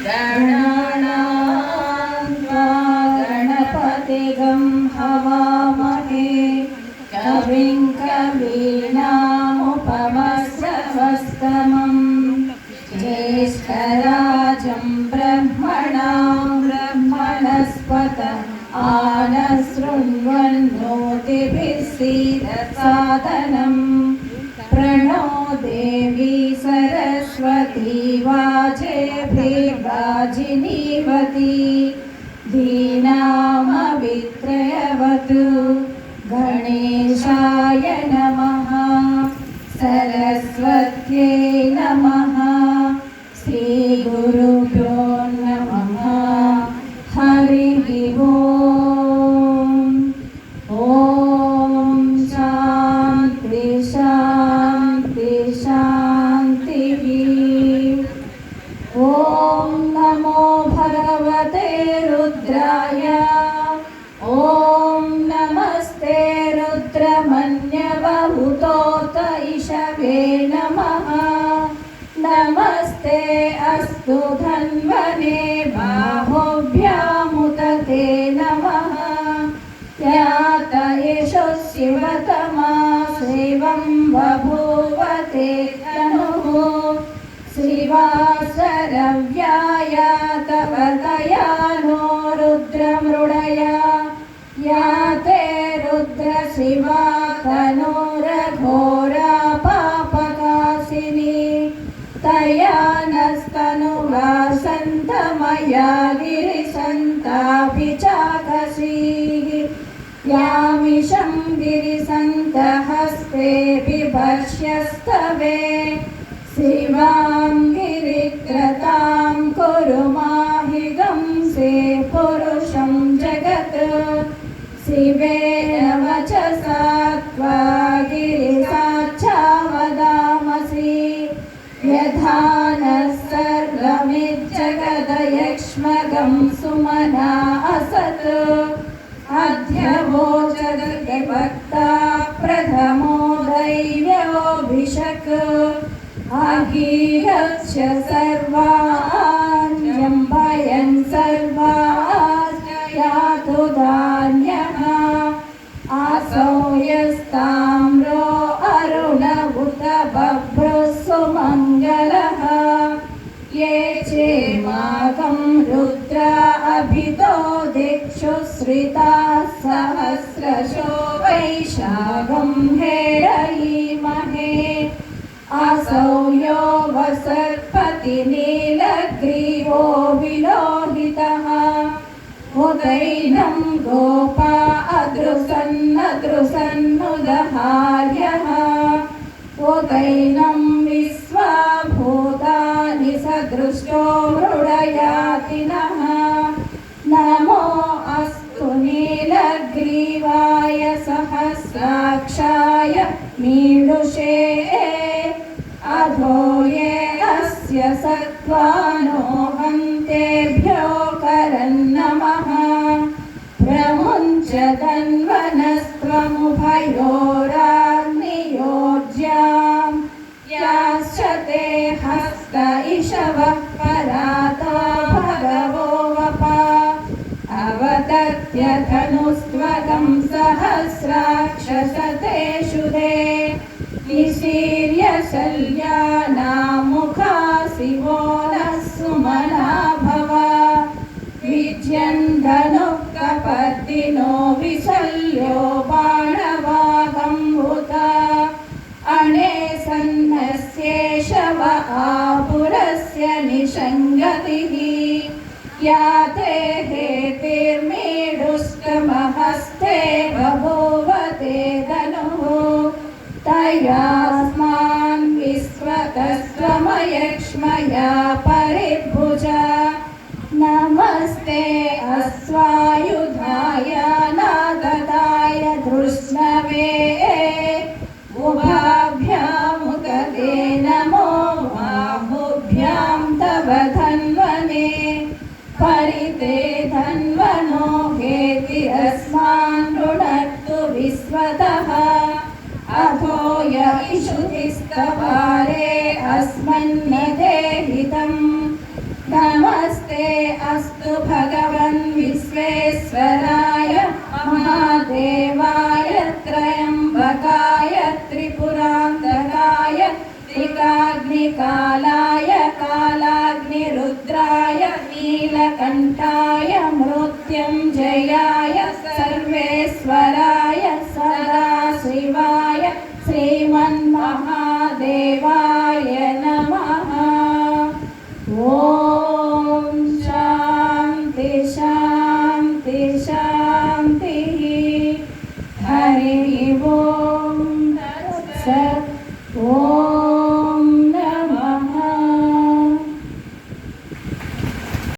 गणानां त्वा गणपतिगं हवामहे कविं कवीनामुपमश्रवस्तमं ज्येष्ठराजं ब्रह्मणस्पत आनशृण्वन्नोतिभिः सीदसादनम् प्रणो देवी सरस्वती वाजेभिर्वाजिनीवती धीनामवित्रयवतु गणेशाय नमः सरस्वत्यै नमः श्रीगुरुभ्यो नमः हरिः ओम् ॐ शान्ति शान्ति शान्तिः ॐ नमो भगवते रुद्राय ॐ नमस्ते रुद्रमन्यवहुतोत इषवे नमः नमस्ते अस्तु धन्वने बाहुभ्यामुदते नमः यात एषो शिवतमा शिवं बभूवते तनुः श्रीवासरव्याय तव दयानो रुद्रमृडया या ते रुद्रशिवा तनोरघोरा पापकाशिनी तया नस्तनुवा सन्तमया गिरिसन्ताभिचाकसीः यामिषं गिरिसन्तहस्ते बिभर्ष्यस्तवे शिवां गिरित्रतां कुरु माहिगंसे पुरुषं जगत् शिवेन वचसा त्वा गिरिसाक्षावदामसि यथा नः सर्वमिज्जगदयक्ष्मगं सुमना असत् अध्यवोचद्विभक्ता प्रथमो दैव्योऽभिषक् अगीरस्य सर्वाण्यं भयन् सर्वाश्च यातु धान्यः आसौ यस्ताम्रो अरुण उत बभ्रुः सुमङ्गलः ये चेमाकं रुद्रा अभितो दिक्षु श्रिताः सहस्रशो वैशाखं हेरयीमहे असौ यो वसर्पति नीलग्रीवो विलोहितः उदैनं गोपा अदृसन्नदृसन्नुदहार्यः उदैनं विश्वा भूतानि सदृष्टो मृडयातिनः नमो अस्तु नीलग्रीवाय सहस्राक्षाय मीडुषे अधो ये अस्य सत्त्वानो हन्तेभ्यो करन्नमः प्रमुञ्च तन्वनस्त्वमुभयोराग्नियोज्यां याश्च ते हस्त इषवः परातो भगवो वपा अवतत्य धनुस्त्वकं सहस्राक्षसतेषु ते निशीर्य शल्यानामुखा शिवो नः सुमना भव विज्यन् धनुः कपर्दिनो विशल्यो बाणवाहं हुता अणे सन्नस्येषव आपुरस्य निषङ्गतिः या ते हेतिर्मीडुष्टमहस्ते बभूवते धनुः तयास्मान् विश्वतस्त्वमयक्ष्मया परिभुजा नमस्ते अश्वायुधाय नागदाय धृष्णवे उभाभ्यामुदते नमो बाहुभ्यां तव धन्वने परिते धन्वनो हेति अस्मान् रुणक्तु विश्वतः अथो य इषुतिस्तवारे अस्मन्निधे हितम् नमः नमस्ते अस्तु भगवन् विश्वेश्वराय महादेवाय त्र्यम्बकाय त्रिपुरान्तकाय त्रिकाग्निकालाय कालाग्निरुद्राय नीलकण्ठाय मृत्युञ्जयाय सर्वेश्वराय सदाशिवाय श्रीमन्